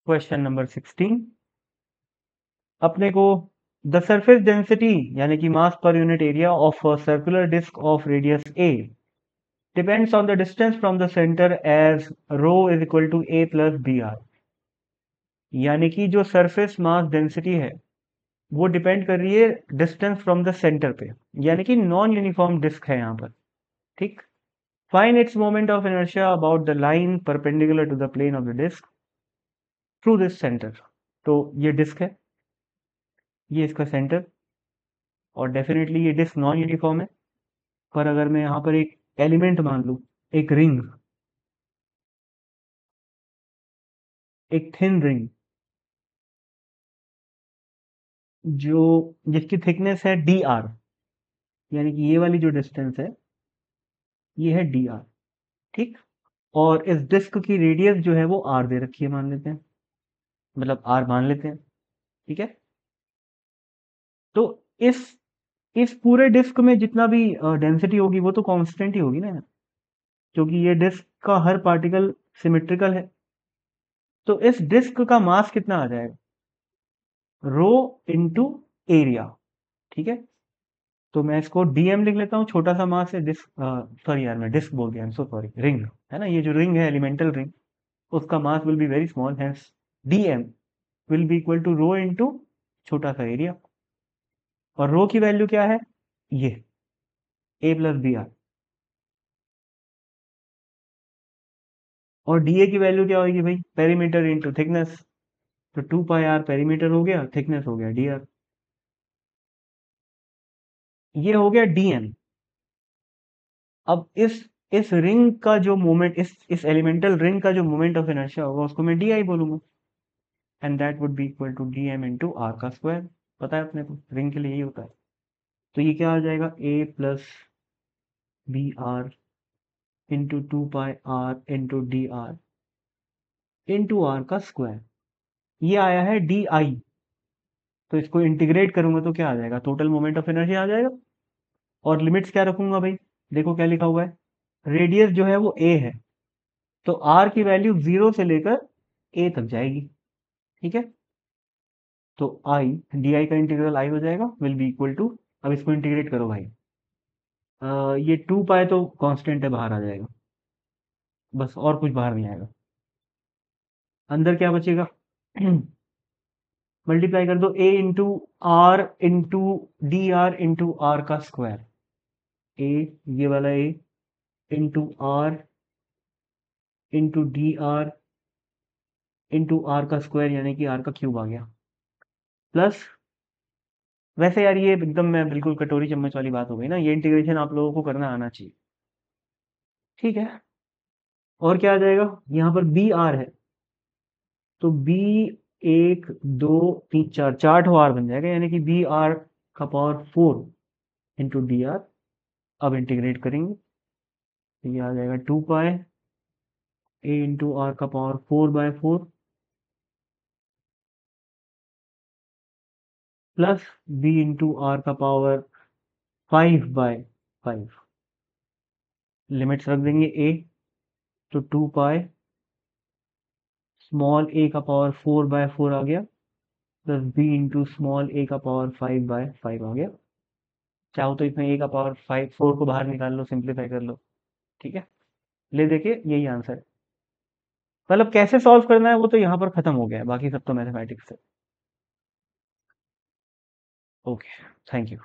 Question number 16 अपने को the surface density यानी कि mass per unit area of a circular disc of radius a depends on the distance from the centre as rho is equal to a plus b r. यानी कि जो surface mass density है वो depend कर रही है distance from the centre पे, यानी कि नॉन यूनिफॉर्म डिस्क है यहाँ पर। ठीक। Find its moment of inertia about the line perpendicular to the plane of the disc through this centre. तो ये डिस्क है, ये इसका सेंटर, और डेफिनेटली ये डिस्क नॉन यूनिफॉर्म है। पर अगर मैं यहाँ पर एक एलिमेंट मान लूँ, एक रिंग, एक थिन रिंग जो जिसकी थिकनेस है डी आर, यानी कि ये वाली जो डिस्टेंस है ये है डी आर। ठीक। और इस डिस्क की रेडियस जो है वो आर दे रखी है, मान लेते हैं, मतलब आर मान लेते हैं। ठीक है। तो इस इस पूरे डिस्क में जितना भी डेंसिटी होगी वो तो कांस्टेंट ही होगी ना, क्योंकि ये डिस्क का हर पार्टिकल सिमेट्रिकल है। तो इस डिस्क का मास कितना आ जाएगा, रो इंटू एरिया। ठीक है। तो मैं इसको डीएम लिख लेता हूँ, छोटा सा मास है डिस्क, सॉरी यार मैं डिस्क बोल दिया, सो सॉरी, रिंग है ना, ये जो रिंग है एलिमेंटल रिंग, उसका mass will be very small, hence dm will be equal to rho into छोटा सा एरिया। और रो की वैल्यू क्या है, ये ए प्लस बी आर। और डीए की वैल्यू क्या होगी भाई, पेरीमीटर इंटू थिकनेस। तो 2 पाई आर पेरीमीटर हो गया, थिकनेस हो गया डी आर। ये हो गया डीएम। अब इस रिंग का जो मोमेंट, इस एलिमेंटल रिंग का जो मोमेंट ऑफ इनर्शिया होगा उसको मैं डी आई बोलूंगा, and that would be equal to D M into are का स्क्वायर। पता है अपने को रिंग के लिए यही होता है। तो ये क्या आ जाएगा, a plus b r into 2 pi r into D r into are का स्क्वायर। ये आया है डी आई। तो इसको इंटीग्रेट करूंगा तो क्या आ जाएगा, टोटल मोमेंट ऑफ एनर्जी आ जाएगा। और लिमिट्स क्या रखूंगा भाई, देखो क्या लिखा हुआ है, रेडियस जो है वो ए है, तो आर की वैल्यू 0 से लेकर ए तक जाएगी। ठीक है। तो आई, डी आई का इंटीग्रल आई हो जाएगा, विल बी इक्वल टू, अब इसको इंटीग्रेट करो भाई, ये 2 पाई तो कांस्टेंट है, बाहर आ जाएगा, बस और कुछ बाहर नहीं आएगा। अंदर क्या बचेगा, मल्टीप्लाई कर दो, a into r into D r into are का स्क्वायर। ए, ये वाला a into r into D r into are का स्क्वायर, यानी कि आर का क्यूब आ गया, प्लस, वैसे यार ये एकदम मैं बिल्कुल कटोरी चम्मच वाली बात हो गई ना, ये इंटीग्रेशन आप लोगों को करना आना चाहिए। ठीक है। और क्या आ जाएगा, यहाँ पर बी आर है, तो बी, एक दो तीन चार, चार ठो आर बन जाएगा, यानी कि बी आर का पावर 4 इंटू डी आर। अब इंटीग्रेट करेंगे तो ये आ जाएगा 2 पाई ए इंटू आर का power 4/4 plus B into are का पावर 5/5। लिमिट्स रख देंगे ए, तो 2 पाई स्मॉल ए का पावर 4/4 आ गया, प्लस बी इंटू स्मॉल ए का पावर 5/5 आ गया। चाहो तो इसमें ए का पावर 4 को बाहर निकाल लो, सिंप्लीफाई कर लो। ठीक है। ले देखिए यही आंसर है। मतलब कैसे सॉल्व करना है वो तो यहाँ पर खत्म हो गया है, बाकी सब तो मैथमेटिक्स है। Okay, thank you.